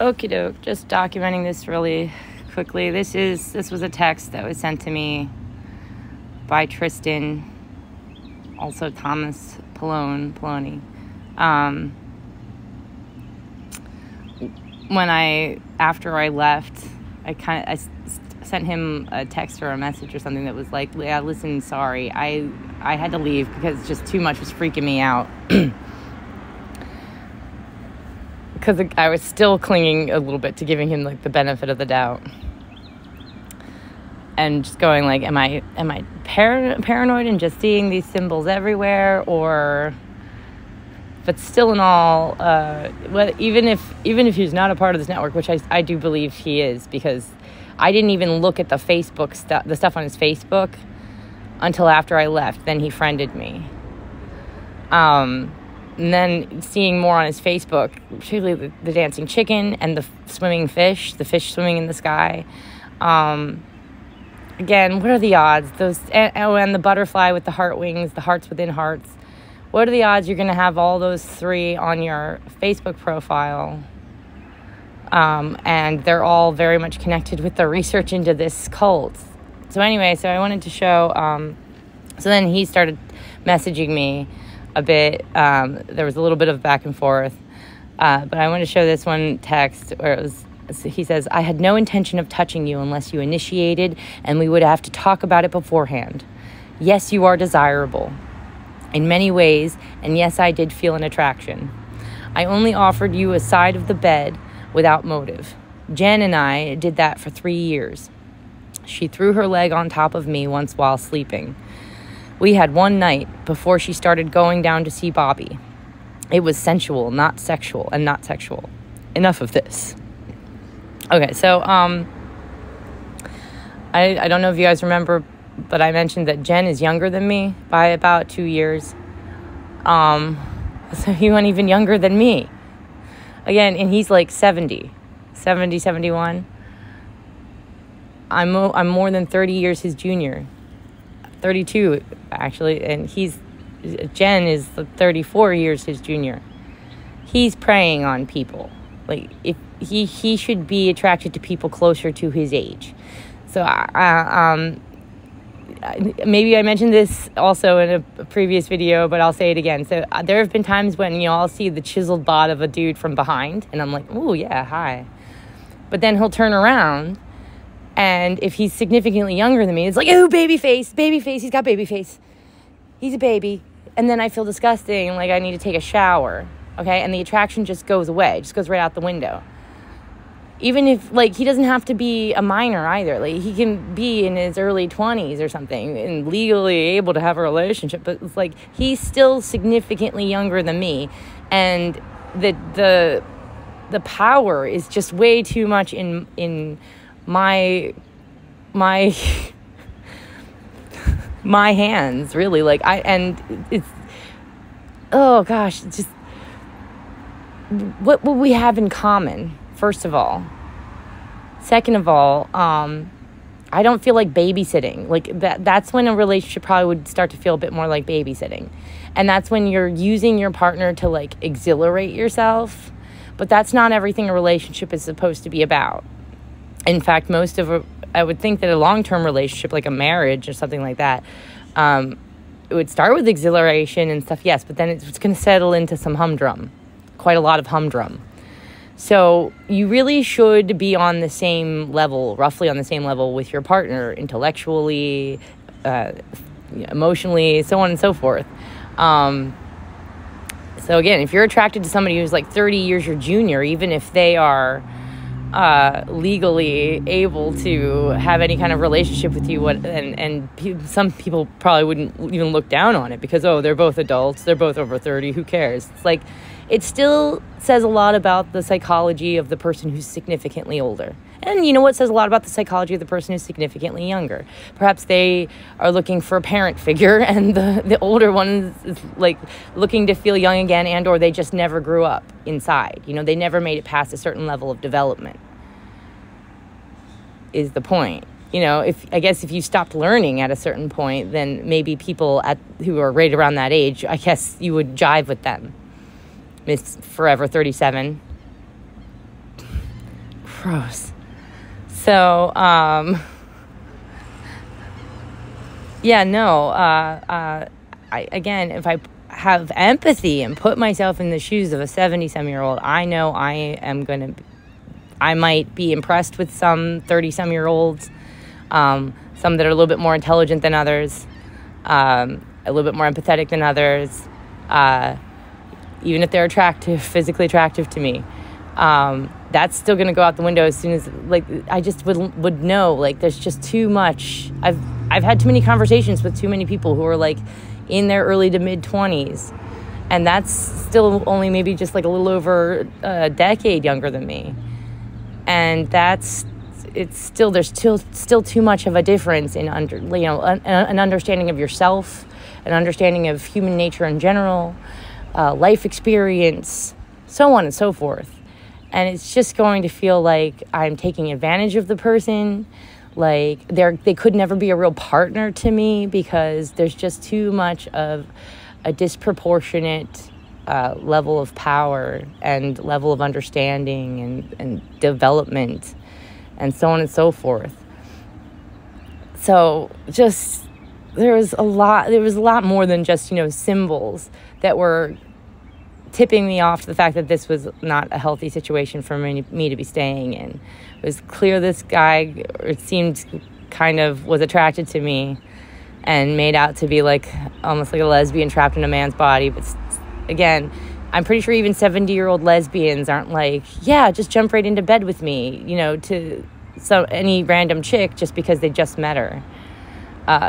Okie doke, just documenting this really quickly. This was a text that was sent to me by Tristen, also Thomas Poloni. After I left, I sent him a text or a message or something that was like, yeah, listen, sorry, I had to leave because just too much was freaking me out. Because I was still clinging a little bit to giving him like the benefit of the doubt, and just going like, am I paranoid and just seeing these symbols everywhere, or? But still, in all, even if he's not a part of this network, which I do believe he is, because I didn't even look at the Facebook stuff, the stuff on his Facebook, until after I left. Then he friended me. And then seeing more on his Facebook, particularly the dancing chicken and the swimming fish, the fish swimming in the sky. Again, what are the odds? And the butterfly with the heart wings, the hearts within hearts. What are the odds you're going to have all those three on your Facebook profile? And they're all very much connected with the research into this cult. So anyway, I wanted to show... so then he started messaging me a bit. There was a little bit of back and forth. But I want to show this one text where he says, I had no intention of touching you unless you initiated, and we would have to talk about it beforehand. Yes, you are desirable in many ways, and yes, I did feel an attraction. I only offered you a side of the bed without motive. Jen and I did that for 3 years. She threw her leg on top of me once while sleeping. We had one night before she started going down to see Bobby. It was sensual, not sexual, and not sexual. Enough of this. Okay, so, I don't know if you guys remember, but I mentioned that Jen is younger than me by about 2 years. So he went even younger than me. Again, and he's like 70, 71. I'm more than 30 years his junior. 32, actually, and Jen is 34 years his junior. He's preying on people. Like, if he should be attracted to people closer to his age. So, maybe I mentioned this also in a previous video, but I'll say it again. So there have been times when, I'll see the chiseled bod of a dude from behind, and I'm like, oh, yeah, hi. But then he'll turn around, and if he's significantly younger than me, it's like, oh, baby face, he's got baby face. He's a baby. And then I feel disgusting, like I need to take a shower, okay? And the attraction just goes away, just goes right out the window. Even if, like, he doesn't have to be a minor either. Like, he can be in his early 20s or something and legally able to have a relationship. But it's like, he's still significantly younger than me. And the power is just way too much in my my hands, really. Like, it's, oh gosh, it's just, what will we have in common? First of all. Second of all, I don't feel like babysitting. Like, that's when a relationship probably would start to feel a bit more like babysitting. And that's when you're using your partner to, like, exhilarate yourself. But that's not everything a relationship is supposed to be about. In fact, I would think that a long-term relationship, like a marriage or something like that, it would start with exhilaration and stuff, yes, but then it's going to settle into some humdrum. Quite a lot of humdrum. So you really should be on the same level, roughly on the same level with your partner, intellectually, emotionally, so on and so forth. So again, if you're attracted to somebody who's like 30 years your junior, even if they are legally able to have any kind of relationship with you, some people probably wouldn't even look down on it because, oh, they're both adults, they're both over 30, who cares? It's like, it still says a lot about the psychology of the person who's significantly older. And you know what says a lot about the psychology of the person who's significantly younger? Perhaps they are looking for a parent figure, and the older one is like looking to feel young again, and or they just never grew up inside. They never made it past a certain level of development, is the point. If you stopped learning at a certain point, then maybe people who are right around that age, I guess you would jive with them. Miss Forever 37. gross. So, yeah, no, again, if I have empathy and put myself in the shoes of a 70-some-year-old, I know I might be impressed with some 30-some-year-olds, some that are a little bit more intelligent than others, a little bit more empathetic than others, even if they're physically attractive to me. That's still going to go out the window as soon as, like, I just would know, like, there's just too much. I've had too many conversations with too many people who are, like, in their early to mid-20s, and that's still only maybe just, like, a little over a decade younger than me. And there's still too much of a difference in an understanding of yourself, an understanding of human nature in general, life experience, so on and so forth. And it's just going to feel like I'm taking advantage of the person, like they could never be a real partner to me, because there's just too much of a disproportionate level of power and level of understanding and development and so on and so forth. So just there was a lot more than just, symbols that were tipping me off to the fact that this was not a healthy situation for me to be staying in. It was clear this guy, it seemed, kind of was attracted to me and made out to be like almost like a lesbian trapped in a man's body. But again, I'm pretty sure even 70-year-old lesbians aren't like, yeah, just jump right into bed with me, to any random chick just because they just met her.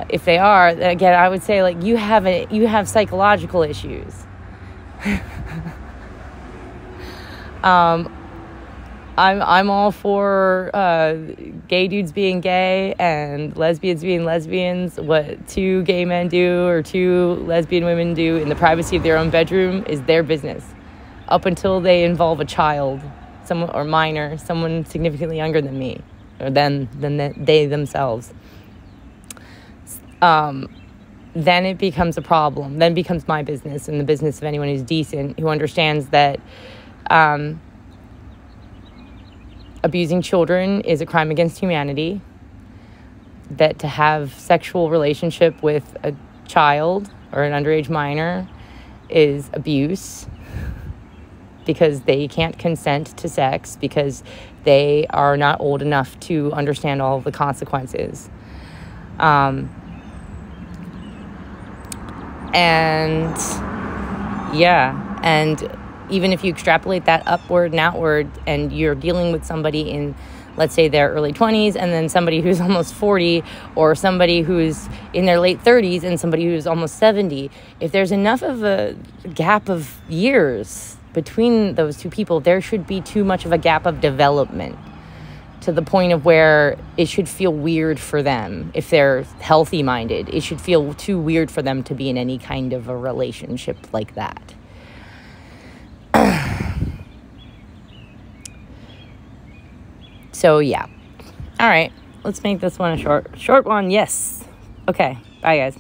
If they are, again, I would say, like, you have psychological issues. I'm all for gay dudes being gay and lesbians being lesbians. What 2 gay men do or 2 lesbian women do in the privacy of their own bedroom is their business, up until they involve a child, someone or minor, someone significantly younger than me, or than they themselves. Then it becomes a problem. Then it becomes my business and the business of anyone who's decent, who understands that abusing children is a crime against humanity, that to have sexual relationship with a child or an underage minor is abuse, because they can't consent to sex because they are not old enough to understand all of the consequences. And even if you extrapolate that upward and outward, and you're dealing with somebody in, let's say, their early 20s, and then somebody who's almost 40, or somebody who's in their late 30s and somebody who's almost 70, if there's enough of a gap of years between those two people, there should be too much of a gap of development, to the point of where it should feel weird for them. If they're healthy-minded, it should feel too weird for them to be in any kind of a relationship like that. So, yeah. All right. Let's make this one a short one. Yes. Okay. Bye, guys.